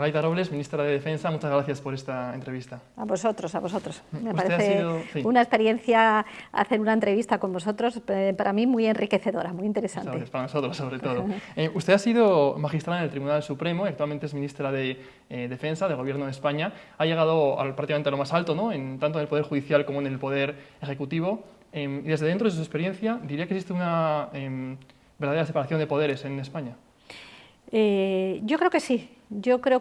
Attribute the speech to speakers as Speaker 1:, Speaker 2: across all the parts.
Speaker 1: Laida Robles, ministra de Defensa, muchas gracias por esta entrevista.
Speaker 2: A vosotros, a vosotros. Me
Speaker 1: Usted
Speaker 2: parece una experiencia hacer una entrevista con vosotros, para mí muy enriquecedora, muy interesante.
Speaker 1: Gracias, para nosotros sobre todo. Usted ha sido magistrada en el Tribunal Supremo y actualmente es ministra de Defensa del Gobierno de España. Ha llegado prácticamente a lo más alto, ¿no?, tanto en el Poder Judicial como en el Poder Ejecutivo. Y desde dentro de su experiencia, ¿diría que existe una verdadera separación de poderes en España?
Speaker 2: Yo creo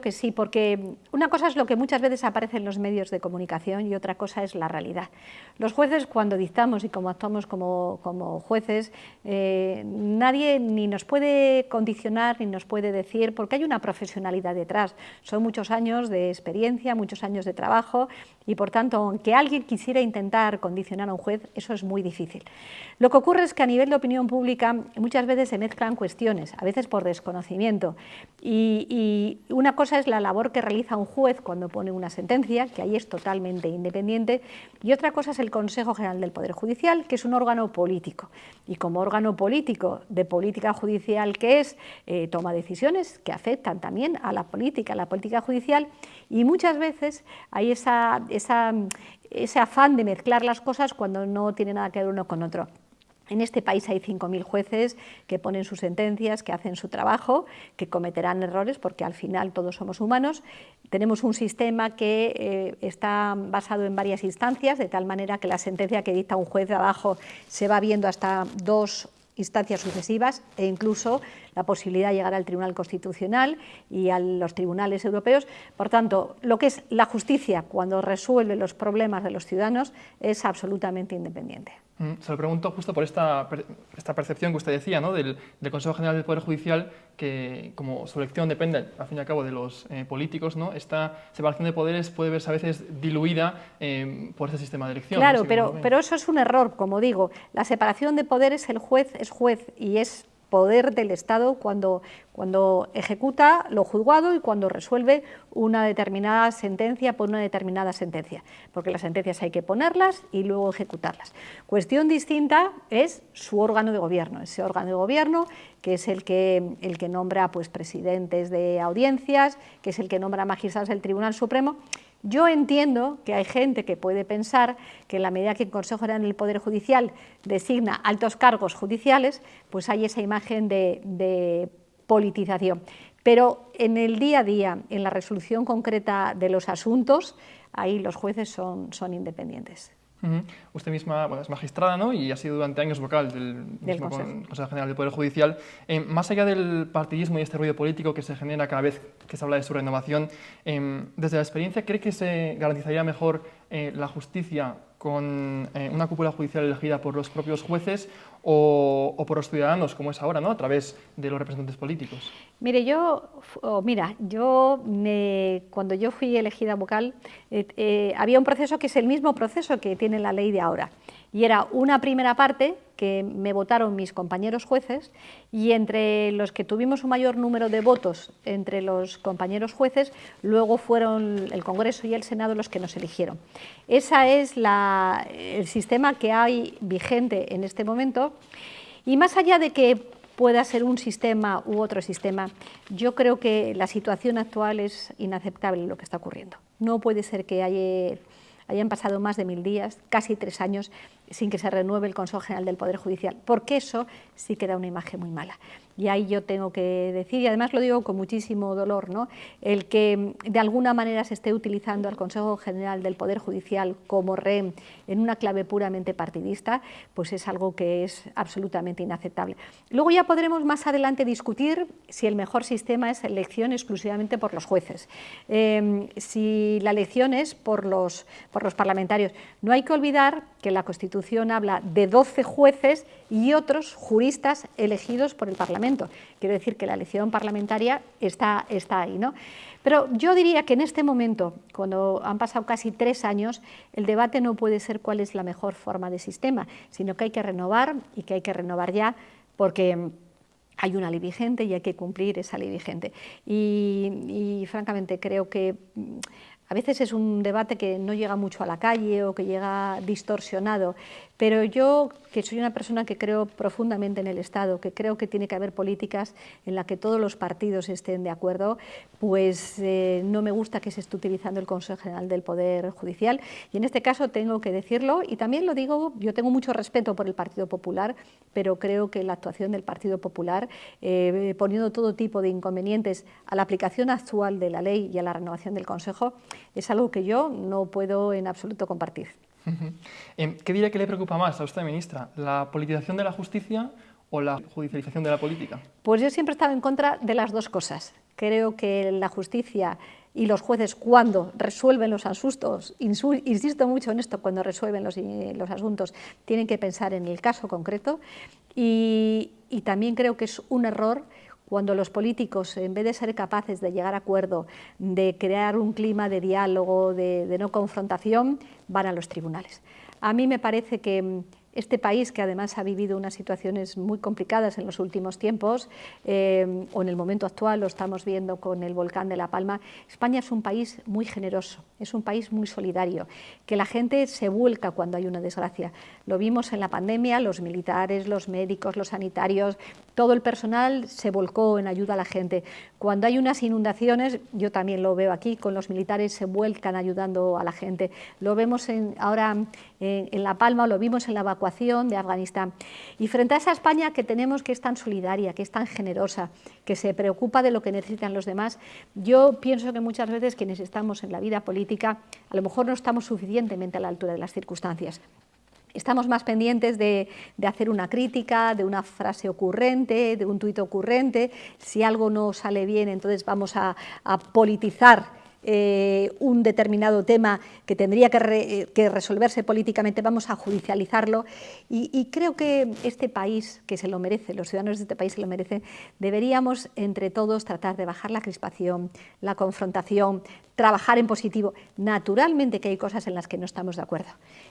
Speaker 2: que sí, porque una cosa es lo que muchas veces aparece en los medios de comunicación y otra cosa es la realidad. Los jueces, cuando dictamos y como actuamos como jueces, nadie ni nos puede condicionar ni nos puede decir, porque hay una profesionalidad detrás. Son muchos años de experiencia, muchos años de trabajo y, por tanto, aunque alguien quisiera intentar condicionar a un juez, eso es muy difícil. Lo que ocurre es que a nivel de opinión pública muchas veces se mezclan cuestiones, a veces por desconocimiento, y una cosa es la labor que realiza un juez cuando pone una sentencia, que ahí es totalmente independiente, y otra cosa es el Consejo General del Poder Judicial, que es un órgano político, y como órgano político de política judicial que es, toma decisiones que afectan también a la política judicial, y muchas veces hay ese afán de mezclar las cosas cuando no tiene nada que ver uno con otro. En este país hay 5.000 jueces que ponen sus sentencias, que hacen su trabajo, que cometerán errores porque al final todos somos humanos. Tenemos un sistema que está basado en varias instancias, de tal manera que la sentencia que dicta un juez de abajo se va viendo hasta 2 instancias sucesivas e incluso la posibilidad de llegar al Tribunal Constitucional y a los tribunales europeos. Por tanto, lo que es la justicia cuando resuelve los problemas de los ciudadanos es absolutamente independiente.
Speaker 1: Se lo pregunto justo por esta percepción que usted decía, ¿no?, del Consejo General del Poder Judicial, que como su elección depende, al fin y al cabo, de los políticos, ¿no?, esta separación de poderes puede verse a veces diluida por ese sistema de elección.
Speaker 2: Claro,
Speaker 1: ¿no?
Speaker 2: pero eso es un error, como digo. La separación de poderes, el juez es juez y es poder del Estado cuando ejecuta lo juzgado y cuando resuelve una determinada sentencia por una determinada sentencia, porque las sentencias hay que ponerlas y luego ejecutarlas. Cuestión distinta es su órgano de gobierno, ese órgano de gobierno que es el que nombra pues, presidentes de audiencias, que es el que nombra magistrados del Tribunal Supremo. Yo entiendo que hay gente que puede pensar que en la medida que el Consejo General del Poder Judicial designa altos cargos judiciales, pues hay esa imagen de politización. Pero en el día a día, en la resolución concreta de los asuntos, ahí los jueces son independientes.
Speaker 1: Usted misma es magistrada, ¿no?, y ha sido durante años vocal del mismo Consejo General del Poder Judicial. Más allá del partidismo y este ruido político que se genera cada vez que se habla de su renovación, desde la experiencia, ¿cree que se garantizaría mejor la justicia con una cúpula judicial elegida por los propios jueces o por los ciudadanos, como es ahora, ¿no?, a través de los representantes políticos?
Speaker 2: Mire, cuando yo fui elegida vocal, había un proceso que es el mismo proceso que tiene la ley de ahora, y era una primera parte que me votaron mis compañeros jueces, y entre los que tuvimos un mayor número de votos entre los compañeros jueces, luego fueron el Congreso y el Senado los que nos eligieron. Ese es el sistema que hay vigente en este momento, y más allá de que pueda ser un sistema u otro sistema, yo creo que la situación actual es inaceptable lo que está ocurriendo. No puede ser que hayan pasado más de 1000 días, casi 3 años, sin que se renueve el Consejo General del Poder Judicial, porque eso sí que da una imagen muy mala. Y ahí yo tengo que decir, y además lo digo con muchísimo dolor, ¿no?, el que de alguna manera se esté utilizando al Consejo General del Poder Judicial como rehén en una clave puramente partidista, pues es algo que es absolutamente inaceptable. Luego ya podremos más adelante discutir si el mejor sistema es elección exclusivamente por los jueces, si la elección es por los parlamentarios. No hay que olvidar que la Constitución habla de 12 jueces y otros juristas elegidos por el Parlamento. Quiero decir que la elección parlamentaria está ahí, ¿no? Pero yo diría que en este momento, cuando han pasado casi 3 años, el debate no puede ser cuál es la mejor forma de sistema, sino que hay que renovar y que hay que renovar ya, porque hay una ley vigente y hay que cumplir esa ley vigente. Y francamente creo que a veces es un debate que no llega mucho a la calle o que llega distorsionado, Pero yo, que soy una persona que creo profundamente en el Estado, que creo que tiene que haber políticas en las que todos los partidos estén de acuerdo, pues no me gusta que se esté utilizando el Consejo General del Poder Judicial. Y en este caso tengo que decirlo, y también lo digo, yo tengo mucho respeto por el Partido Popular, pero creo que la actuación del Partido Popular, poniendo todo tipo de inconvenientes a la aplicación actual de la ley y a la renovación del Consejo, es algo que yo no puedo en absoluto compartir.
Speaker 1: ¿Qué diría que le preocupa más a usted, ministra? ¿La politización de la justicia o la judicialización de la política?
Speaker 2: Pues yo siempre he estado en contra de las dos cosas. Creo que la justicia y los jueces, cuando resuelven los asuntos, insisto mucho en esto, cuando resuelven los asuntos, tienen que pensar en el caso concreto, y también creo que es un error cuando los políticos, en vez de ser capaces de llegar a acuerdo, de crear un clima de diálogo, de no confrontación, van a los tribunales. A mí me parece que este país, que además ha vivido unas situaciones muy complicadas en los últimos tiempos, o en el momento actual lo estamos viendo con el volcán de La Palma, España es un país muy generoso, es un país muy solidario, que la gente se vuelca cuando hay una desgracia. Lo vimos en la pandemia, los militares, los médicos, los sanitarios, todo el personal se volcó en ayuda a la gente. Cuando hay unas inundaciones, yo también lo veo aquí, con los militares se vuelcan ayudando a la gente. Lo vemos ahora en La Palma, lo vimos en la evacuación de Afganistán. Y frente a esa España que tenemos, que es tan solidaria, que es tan generosa, que se preocupa de lo que necesitan los demás, yo pienso que muchas veces quienes estamos en la vida política a lo mejor no estamos suficientemente a la altura de las circunstancias. Estamos más pendientes de hacer una crítica, de una frase ocurrente, de un tuit ocurrente. Si algo no sale bien, entonces vamos a politizar un determinado tema que tendría que resolverse políticamente, vamos a judicializarlo, y creo que este país, que se lo merece, los ciudadanos de este país se lo merecen, deberíamos entre todos tratar de bajar la crispación, la confrontación, trabajar en positivo. Naturalmente que hay cosas en las que no estamos de acuerdo,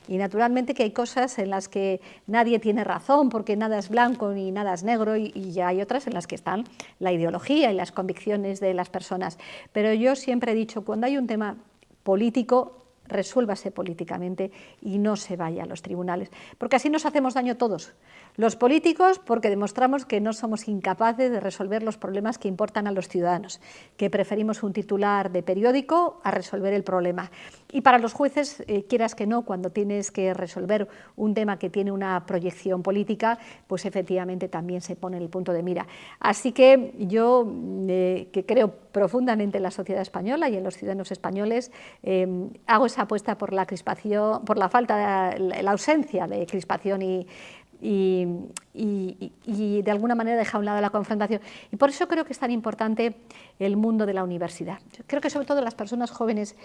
Speaker 2: y naturalmente que hay cosas en las que nadie tiene razón, porque nada es blanco ni nada es negro, y ya hay otras en las que están la ideología y las convicciones de las personas. Pero yo siempre he dicho, cuando hay un tema político, resuélvase políticamente y no se vaya a los tribunales, porque así nos hacemos daño todos. Los políticos, porque demostramos que no somos incapaces de resolver los problemas que importan a los ciudadanos, que preferimos un titular de periódico a resolver el problema. Y para los jueces, quieras que no, cuando tienes que resolver un tema que tiene una proyección política, pues efectivamente también se pone en el punto de mira. Así que yo, que creo profundamente en la sociedad española y en los ciudadanos españoles, hago esa apuesta por la crispación, por la falta, la ausencia de crispación y de alguna manera deja a un lado la confrontación. Y por eso creo que es tan importante el mundo de la universidad. Creo que sobre todo las personas jóvenes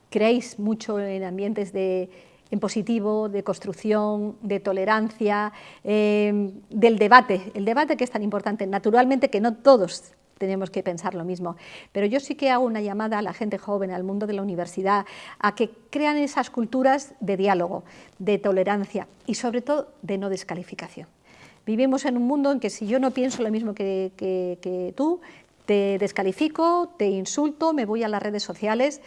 Speaker 2: creéis mucho en ambientes en positivo, de construcción, de tolerancia, del debate, el debate que es tan importante. Naturalmente que no todos tenemos que pensar lo mismo, pero yo sí que hago una llamada a la gente joven, al mundo de la universidad, a que crean esas culturas de diálogo, de tolerancia y sobre todo de no descalificación. Vivimos en un mundo en que si yo no pienso lo mismo que tú, te descalifico, te insulto, me voy a las redes sociales,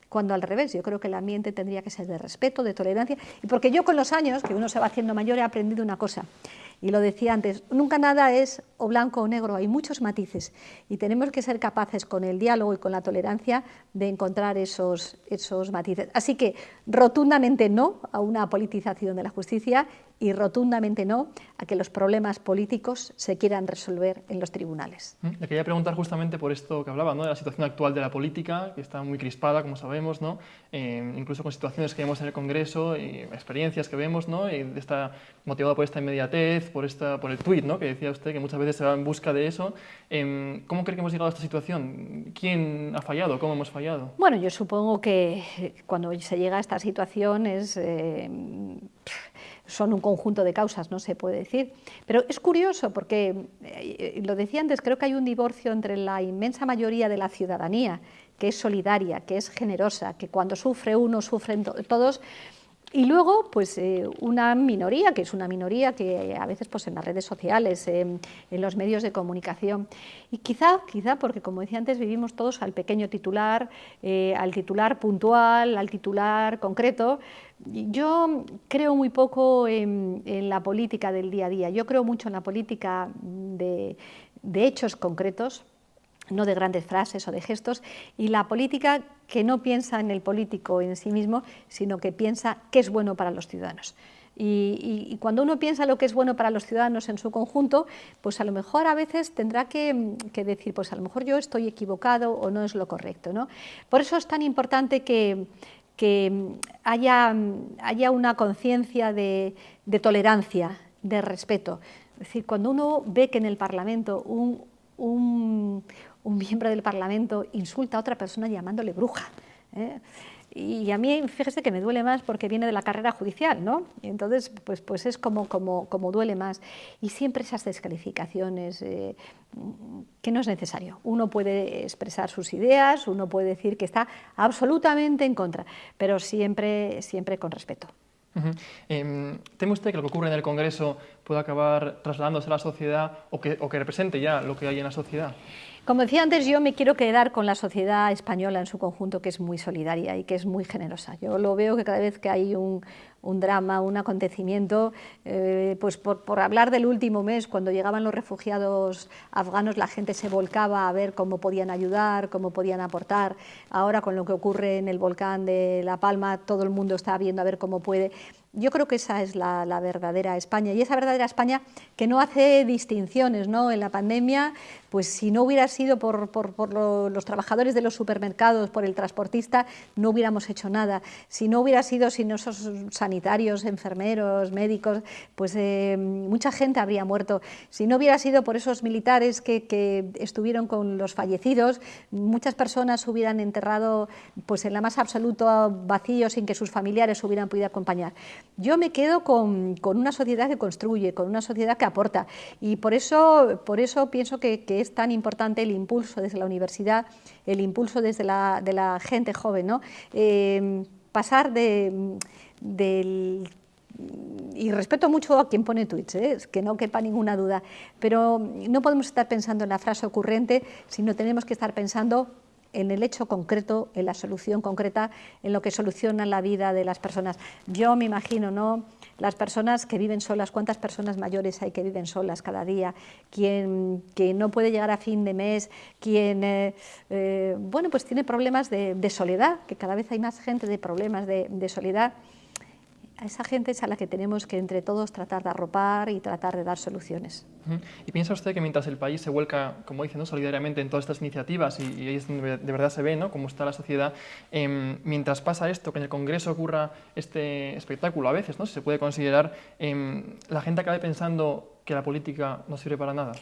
Speaker 2: cuando al revés, yo creo que el ambiente tendría que ser de respeto, de tolerancia, y porque yo con los años, que uno se va haciendo mayor, he aprendido una cosa, y lo decía antes, nunca nada es o blanco o negro, hay muchos matices, y tenemos que ser capaces con el diálogo y con la tolerancia de encontrar esos matices. Así que rotundamente no a una politización de la justicia y rotundamente no a que los problemas políticos se quieran resolver en los tribunales.
Speaker 1: Le quería preguntar justamente por esto que hablaba, ¿no?, de la situación actual de la política, que está muy crispada, como sabemos, ¿no?, incluso con situaciones que vemos en el Congreso y experiencias que vemos, ¿no?, y está motivado por esta inmediatez, por el tuit, ¿no?, que decía usted, que muchas veces se va en busca de eso. ¿Cómo cree que hemos llegado a esta situación? ¿Quién ha fallado? ¿Cómo hemos fallado?
Speaker 2: Bueno, yo supongo que cuando se llega a esta situación son un conjunto de causas, no se puede decir. Pero es curioso porque, lo decía antes, creo que hay un divorcio entre la inmensa mayoría de la ciudadanía, que es solidaria, que es generosa, que cuando sufre uno, sufren todos, Y luego, pues una minoría, que es una minoría que a veces pues, en las redes sociales, en los medios de comunicación. Y quizá, porque como decía antes, vivimos todos al pequeño titular, al titular puntual, al titular concreto. Yo creo muy poco en la política del día a día. Yo creo mucho en la política de hechos concretos, no de grandes frases o de gestos, y la política que no piensa en el político en sí mismo, sino que piensa qué es bueno para los ciudadanos. Y cuando uno piensa lo que es bueno para los ciudadanos en su conjunto, pues a lo mejor a veces tendrá que decir, pues a lo mejor yo estoy equivocado o no es lo correcto, ¿no? Por eso es tan importante que haya una conciencia de tolerancia, de respeto. Es decir, cuando uno ve que en el Parlamento un miembro del Parlamento insulta a otra persona llamándole bruja, y a mí, fíjese que me duele más porque viene de la carrera judicial, ¿no? Y entonces, pues es como duele más. Y siempre esas descalificaciones, que no es necesario. Uno puede expresar sus ideas, uno puede decir que está absolutamente en contra, pero siempre con respeto.
Speaker 1: ¿Teme usted que lo que ocurre en el Congreso pueda acabar trasladándose a la sociedad o que represente ya lo que hay en la sociedad?
Speaker 2: Como decía antes, yo me quiero quedar con la sociedad española en su conjunto, que es muy solidaria y que es muy generosa. Yo lo veo que cada vez que hay un drama, un acontecimiento, pues por hablar del último mes, cuando llegaban los refugiados afganos, la gente se volcaba a ver cómo podían ayudar, cómo podían aportar. Ahora, con lo que ocurre en el volcán de La Palma, todo el mundo está viendo a ver cómo puede. Yo creo que esa es la verdadera España, y esa verdadera España que no hace distinciones, ¿no? En la pandemia, pues si no hubiera sido por los trabajadores de los supermercados, por el transportista, no hubiéramos hecho nada. Si no hubiera sido sin esos sanitarios, enfermeros, médicos, pues mucha gente habría muerto. Si no hubiera sido por esos militares que estuvieron con los fallecidos, muchas personas hubieran enterrado pues en la más absoluto vacío sin que sus familiares hubieran podido acompañar. Yo me quedo con una sociedad que construye, con una sociedad que aporta, y por eso pienso que es tan importante el impulso desde la universidad, el impulso desde de la gente joven, ¿no? Pasar y respeto mucho a quien pone tweets, que no quepa ninguna duda, pero no podemos estar pensando en la frase ocurrente, sino tenemos que estar pensando en el hecho concreto, en la solución concreta, en lo que soluciona la vida de las personas. Yo me imagino, ¿no?, las personas que viven solas, cuántas personas mayores hay que viven solas cada día, quien no puede llegar a fin de mes, quien bueno, pues tiene problemas de soledad, que cada vez hay más gente de problemas de soledad. A esa gente es a la que tenemos que entre todos tratar de arropar y tratar de dar soluciones.
Speaker 1: ¿Y piensa usted que mientras el país se vuelca, como dice, ¿no?, solidariamente en todas estas iniciativas, y ahí es donde de verdad se ve, ¿no?, cómo está la sociedad, mientras pasa esto, que en el Congreso ocurra este espectáculo a veces, ¿no?, si se puede considerar, la gente acabe pensando que la política no sirve para nada?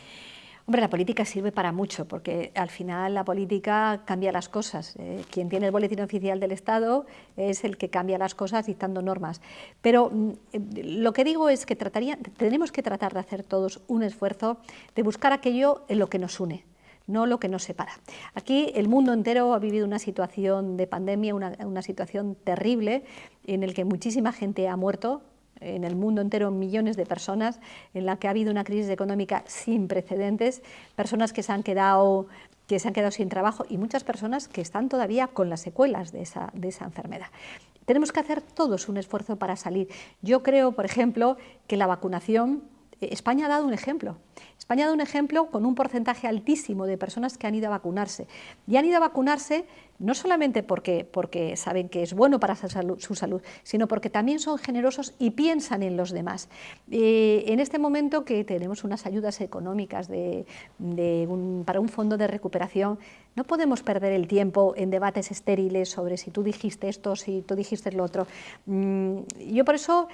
Speaker 2: Hombre, la política sirve para mucho, porque al final la política cambia las cosas. Quien tiene el boletín oficial del Estado es el que cambia las cosas dictando normas. Pero lo que digo es que tenemos que tratar de hacer todos un esfuerzo de buscar aquello en lo que nos une, no lo que nos separa. Aquí el mundo entero ha vivido una situación de pandemia, una situación terrible, en la que muchísima gente ha muerto. En el mundo entero millones de personas, en la que ha habido una crisis económica sin precedentes, personas que se han quedado sin trabajo y muchas personas que están todavía con las secuelas de esa enfermedad. Tenemos que hacer todos un esfuerzo para salir. Yo creo, por ejemplo, que la vacunación, España ha dado un ejemplo. España ha dado un ejemplo con un porcentaje altísimo de personas que han ido a vacunarse. Y han ido a vacunarse no solamente porque saben que es bueno para su salud, sino porque también son generosos y piensan en los demás. En este momento que tenemos unas ayudas económicas para un fondo de recuperación, no podemos perder el tiempo en debates estériles sobre si tú dijiste esto, si tú dijiste lo otro. Yo por eso,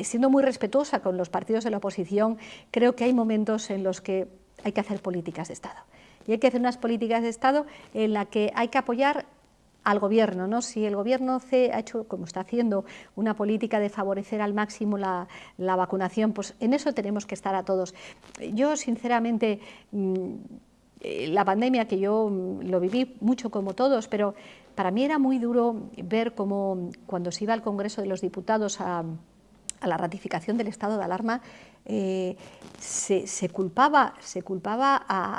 Speaker 2: siendo muy respetuosa con los partidos de la oposición, creo que hay momentos en los que hay que hacer políticas de Estado. Y hay que hacer unas políticas de Estado en las que hay que apoyar al Gobierno, ¿no? Si el Gobierno ha hecho, como está haciendo, una política de favorecer al máximo la vacunación, pues en eso tenemos que estar a todos. Yo, sinceramente, la pandemia, que yo lo viví mucho como todos, pero para mí era muy duro ver cómo cuando se iba al Congreso de los Diputados a la ratificación del estado de alarma, se culpaba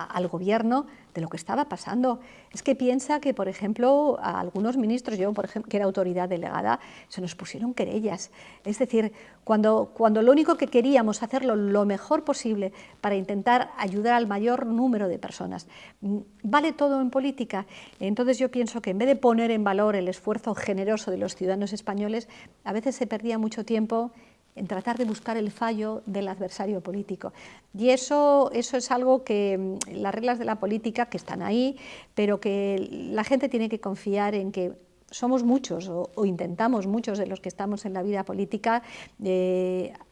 Speaker 2: al gobierno de lo que estaba pasando. Es que piensa que, por ejemplo, a algunos ministros, yo, por ejemplo, que era autoridad delegada, se nos pusieron querellas. Es decir, cuando lo único que queríamos hacerlo lo mejor posible para intentar ayudar al mayor número de personas. ¿Vale todo en política? Entonces yo pienso que en vez de poner en valor el esfuerzo generoso de los ciudadanos españoles, a veces se perdía mucho tiempo en tratar de buscar el fallo del adversario político. Y eso es algo que las reglas de la política, que están ahí, pero que la gente tiene que confiar en que somos muchos, o intentamos muchos de los que estamos en la vida política,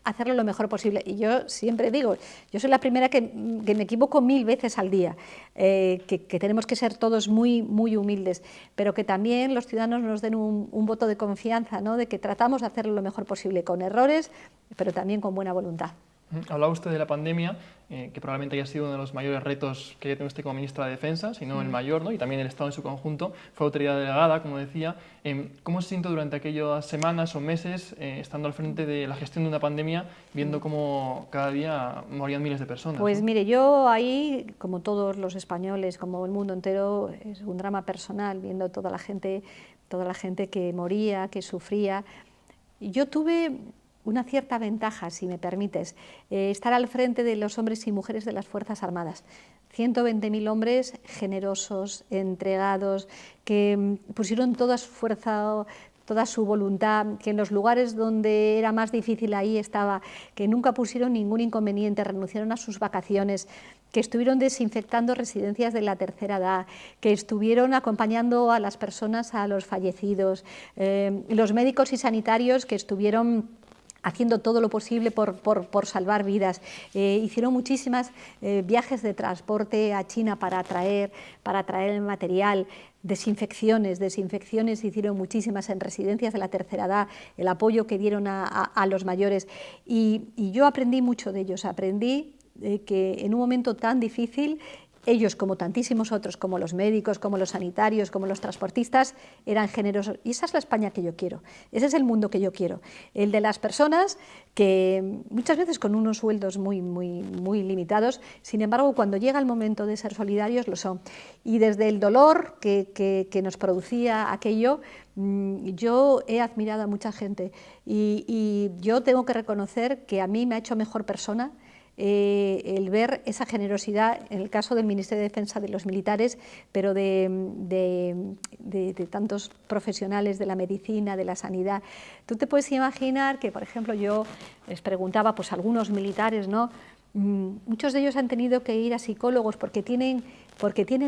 Speaker 2: hacerlo lo mejor posible. Y yo siempre digo, yo soy la primera que me equivoco 1000 veces al día, que tenemos que ser todos muy, muy humildes, pero que también los ciudadanos nos den un voto de confianza, ¿no? De que tratamos de hacerlo lo mejor posible, con errores, pero también con buena voluntad.
Speaker 1: Hablaba usted de la pandemia, que probablemente haya sido uno de los mayores retos que tiene usted como ministra de Defensa, si no el mayor, ¿no? Y también el Estado en su conjunto. Fue autoridad delegada, como decía. ¿Cómo se sintió durante aquellas semanas o meses estando al frente de la gestión de una pandemia, viendo cómo cada día morían miles de personas?
Speaker 2: Pues
Speaker 1: ¿no?
Speaker 2: mire, yo ahí, como todos los españoles, como el mundo entero, es un drama personal, viendo toda la gente que moría, que sufría. Y yo tuve una cierta ventaja, si me permites, estar al frente de los hombres y mujeres de las Fuerzas Armadas. 120.000 hombres generosos, entregados, que pusieron toda su fuerza, toda su voluntad, que en los lugares donde era más difícil ahí estaba, que nunca pusieron ningún inconveniente, renunciaron a sus vacaciones, que estuvieron desinfectando residencias de la tercera edad, que estuvieron acompañando a las personas, a los fallecidos, los médicos y sanitarios que estuvieron haciendo todo lo posible por salvar vidas. Hicieron muchísimas viajes de transporte a China para traer el material, desinfecciones hicieron muchísimas en residencias de la tercera edad, el apoyo que dieron a los mayores. Y yo aprendí mucho de ellos, aprendí que en un momento tan difícil ellos, como tantísimos otros, como los médicos, como los sanitarios, como los transportistas, eran generosos. Y esa es la España que yo quiero, ese es el mundo que yo quiero, el de las personas que muchas veces con unos sueldos muy, muy, muy limitados, sin embargo, cuando llega el momento de ser solidarios, lo son. Y desde el dolor que nos producía aquello, yo he admirado a mucha gente y yo tengo que reconocer que a mí me ha hecho mejor persona el ver esa generosidad, en el caso del Ministerio de Defensa, de los militares, pero de tantos profesionales de la medicina, de la sanidad. Tú te puedes imaginar que, por ejemplo, yo les preguntaba, pues algunos militares, ¿no? Muchos de ellos han tenido que ir a psicólogos porque tienen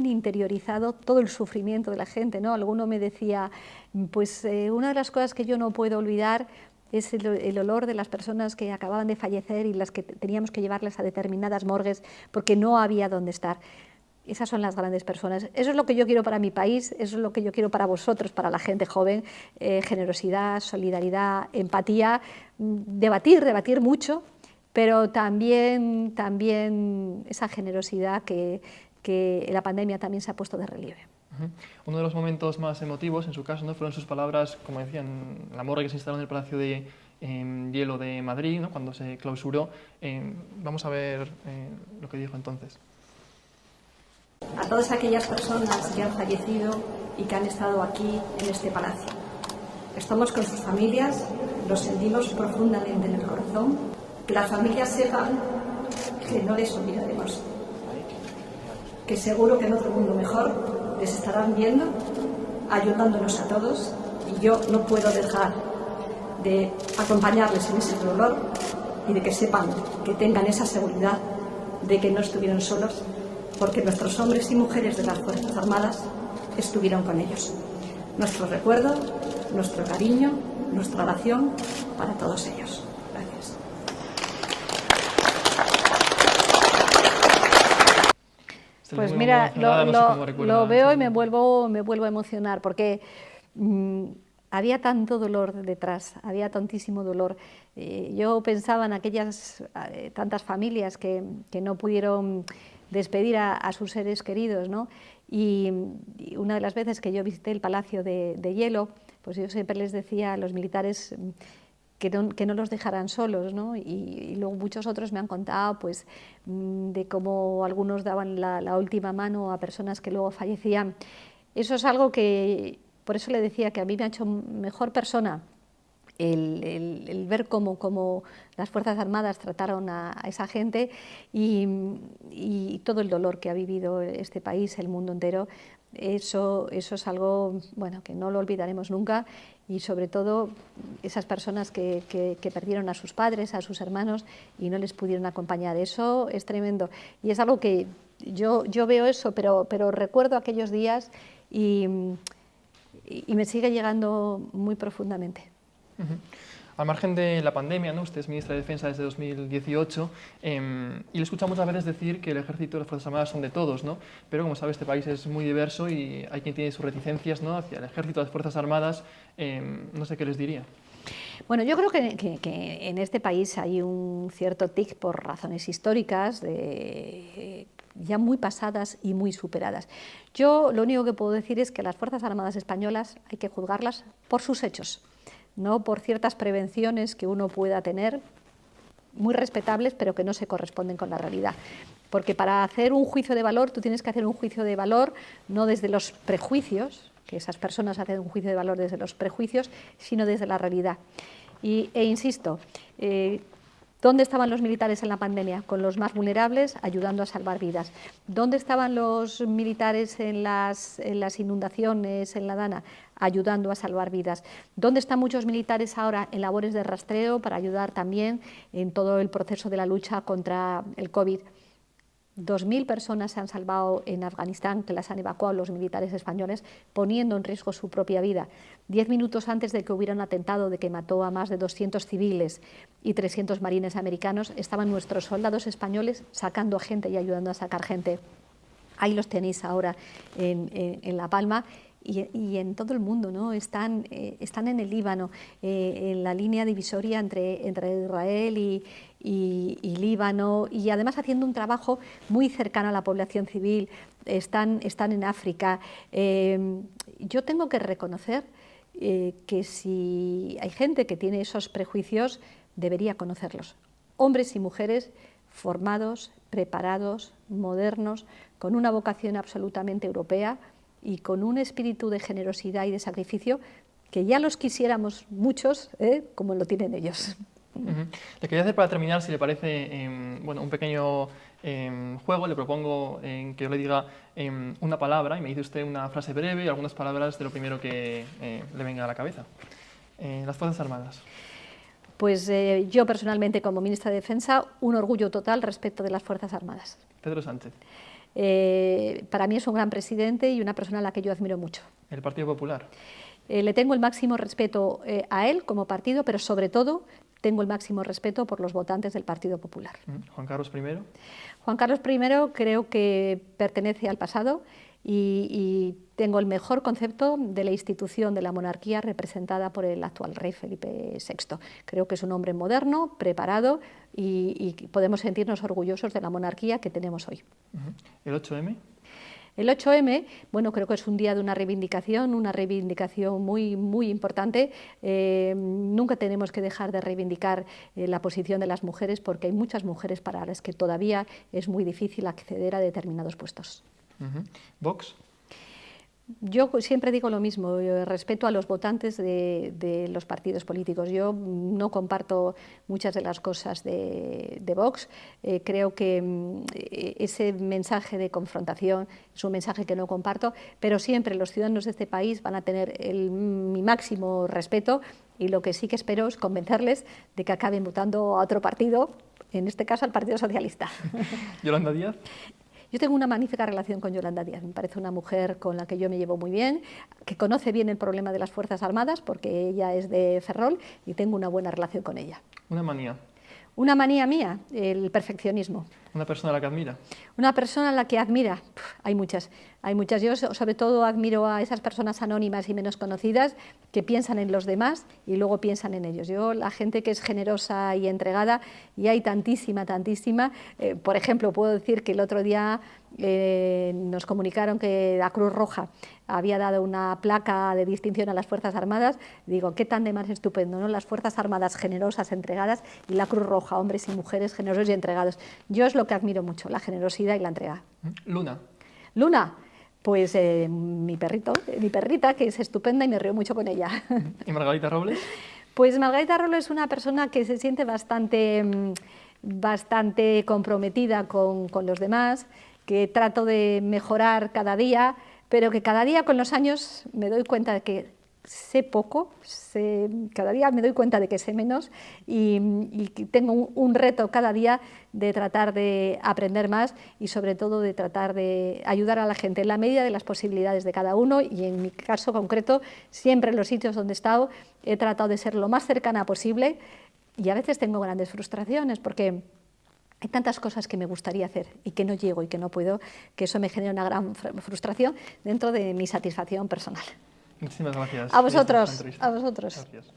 Speaker 2: interiorizado todo el sufrimiento de la gente, ¿no? Alguno me decía, pues una de las cosas que yo no puedo olvidar es el olor de las personas que acababan de fallecer y las que teníamos que llevarles a determinadas morgues porque no había dónde estar. Esas son las grandes personas. Eso es lo que yo quiero para mi país, eso es lo que yo quiero para vosotros, para la gente joven. Generosidad, solidaridad, empatía, debatir mucho, pero también esa generosidad que la pandemia también se ha puesto de relieve.
Speaker 1: Uno de los momentos más emotivos, en su caso, ¿no? Fueron sus palabras, como decían, la morgue que se instaló en el Palacio de Hielo de Madrid, ¿no? Cuando se clausuró. Vamos a ver lo que dijo entonces.
Speaker 2: A todas aquellas personas que han fallecido y que han estado aquí en este palacio. Estamos con sus familias, los sentimos profundamente en el corazón. Que las familias sepan que no les olvidaremos. Que seguro que en otro mundo mejor les estarán viendo, ayudándonos a todos, y yo no puedo dejar de acompañarles en ese dolor y de que sepan, que tengan esa seguridad de que no estuvieron solos, porque nuestros hombres y mujeres de las Fuerzas Armadas estuvieron con ellos. Nuestro recuerdo, nuestro cariño, nuestra oración para todos ellos. Gracias. Pues mira, lo veo y me vuelvo a emocionar, porque había tanto dolor detrás, había tantísimo dolor. Yo pensaba en aquellas tantas familias que no pudieron despedir a sus seres queridos, ¿no? Y una de las veces que yo visité el Palacio de Hielo, pues yo siempre les decía a los militares que no los dejaran solos, ¿no? Y luego muchos otros me han contado pues, de cómo algunos daban la última mano a personas que luego fallecían. Eso es algo que, por eso le decía que a mí me ha hecho mejor persona el ver cómo las Fuerzas Armadas trataron a esa gente y todo el dolor que ha vivido este país, el mundo entero. Eso es algo bueno, que no lo olvidaremos nunca, y sobre todo esas personas que perdieron a sus padres, a sus hermanos y no les pudieron acompañar. Eso es tremendo y es algo que yo veo eso, pero recuerdo aquellos días y me sigue llegando muy profundamente.
Speaker 1: Al margen de la pandemia, ¿no? Usted es ministra de Defensa desde 2018 y le escucha muchas veces decir que el Ejército y las Fuerzas Armadas son de todos, ¿no? Pero como sabe, este país es muy diverso y hay quien tiene sus reticencias, ¿no?, hacia el Ejército y las Fuerzas Armadas. No sé qué les diría.
Speaker 2: Bueno, yo creo que en este país hay un cierto tic por razones históricas, ya muy pasadas y muy superadas. Yo lo único que puedo decir es que las Fuerzas Armadas españolas hay que juzgarlas por sus hechos, no por ciertas prevenciones que uno pueda tener, muy respetables, pero que no se corresponden con la realidad. Porque para hacer un juicio de valor, tú tienes que hacer un juicio de valor no desde los prejuicios, que esas personas hacen un juicio de valor desde los prejuicios, sino desde la realidad. E insisto, ¿dónde estaban los militares en la pandemia? Con los más vulnerables, ayudando a salvar vidas. ¿Dónde estaban los militares en las inundaciones, en la Dana? Ayudando a salvar vidas. ¿Dónde están muchos militares ahora? En labores de rastreo para ayudar también en todo el proceso de la lucha contra el COVID. 2.000 personas se han salvado en Afganistán, que las han evacuado los militares españoles, poniendo en riesgo su propia vida. 10 minutos antes de que hubiera un atentado de que mató a más de 200 civiles y 300 marines americanos, estaban nuestros soldados españoles sacando a gente y ayudando a sacar gente. Ahí los tenéis ahora en La Palma. Y en todo el mundo, ¿no? Están en el Líbano, en la línea divisoria entre Israel y Líbano, y además haciendo un trabajo muy cercano a la población civil. Están en África. Yo tengo que reconocer que si hay gente que tiene esos prejuicios, debería conocerlos. Hombres y mujeres formados, preparados, modernos, con una vocación absolutamente europea, y con un espíritu de generosidad y de sacrificio que ya los quisiéramos muchos, como lo tienen ellos.
Speaker 1: Le quería hacer, para terminar, si le parece, bueno, un pequeño juego. Le propongo que yo le diga una palabra y me dice usted una frase breve y algunas palabras de lo primero que le venga a la cabeza. Las Fuerzas Armadas.
Speaker 2: Pues yo personalmente, como ministra de Defensa, un orgullo total respecto de las Fuerzas Armadas.
Speaker 1: Pedro Sánchez.
Speaker 2: Para mí es un gran presidente y una persona a la que yo admiro mucho.
Speaker 1: El Partido Popular.
Speaker 2: Le tengo el máximo respeto a él como partido, pero sobre todo tengo el máximo respeto por los votantes del Partido Popular.
Speaker 1: Juan Carlos I.
Speaker 2: Juan Carlos I creo que pertenece al pasado y tengo el mejor concepto de la institución de la monarquía representada por el actual rey Felipe VI. Creo que es un hombre moderno, preparado y podemos sentirnos orgullosos de la monarquía que tenemos hoy.
Speaker 1: ¿El 8M?
Speaker 2: El 8M, bueno, creo que es un día de una reivindicación muy, muy importante. Nunca tenemos que dejar de reivindicar la posición de las mujeres, porque hay muchas mujeres para las que todavía es muy difícil acceder a determinados puestos.
Speaker 1: ¿Vox?
Speaker 2: Yo siempre digo lo mismo, respeto a los votantes de los partidos políticos. Yo no comparto muchas de las cosas de Vox. Creo que ese mensaje de confrontación es un mensaje que no comparto, pero siempre los ciudadanos de este país van a tener mi máximo respeto, y lo que sí que espero es convencerles de que acaben votando a otro partido, en este caso al Partido Socialista.
Speaker 1: ¿Yolanda Díaz?
Speaker 2: Yo tengo una magnífica relación con Yolanda Díaz. Me parece una mujer con la que yo me llevo muy bien, que conoce bien el problema de las Fuerzas Armadas, porque ella es de Ferrol, y tengo una buena relación con ella.
Speaker 1: ¿Una manía?
Speaker 2: Una manía mía, el perfeccionismo.
Speaker 1: ¿Una persona a la que admira?
Speaker 2: Una persona a la que admira, hay muchas. Yo sobre todo admiro a esas personas anónimas y menos conocidas que piensan en los demás y luego piensan en ellos. La gente que es generosa y entregada, y hay tantísima. Por ejemplo, puedo decir que el otro día nos comunicaron que la Cruz Roja había dado una placa de distinción a las Fuerzas Armadas. Digo, qué tándem más estupendo, ¿no? Las Fuerzas Armadas generosas, entregadas, y la Cruz Roja, hombres y mujeres generosos y entregados. Yo es lo que admiro mucho, la generosidad y la entrega.
Speaker 1: Luna.
Speaker 2: Luna, pues mi perrita, que es estupenda y me río mucho con ella.
Speaker 1: ¿Y Margarita Robles?
Speaker 2: Pues Margarita Robles es una persona que se siente bastante comprometida con los demás, que trato de mejorar cada día, pero que cada día con los años me doy cuenta de que sé poco, cada día me doy cuenta de que sé menos y tengo un reto cada día de tratar de aprender más y sobre todo de tratar de ayudar a la gente en la medida de las posibilidades de cada uno, y en mi caso concreto, siempre en los sitios donde he estado he tratado de ser lo más cercana posible, y a veces tengo grandes frustraciones porque hay tantas cosas que me gustaría hacer y que no llego y que no puedo, que eso me genera una gran frustración dentro de mi satisfacción personal.
Speaker 1: Muchísimas gracias.
Speaker 2: A vosotros.
Speaker 1: Gracias.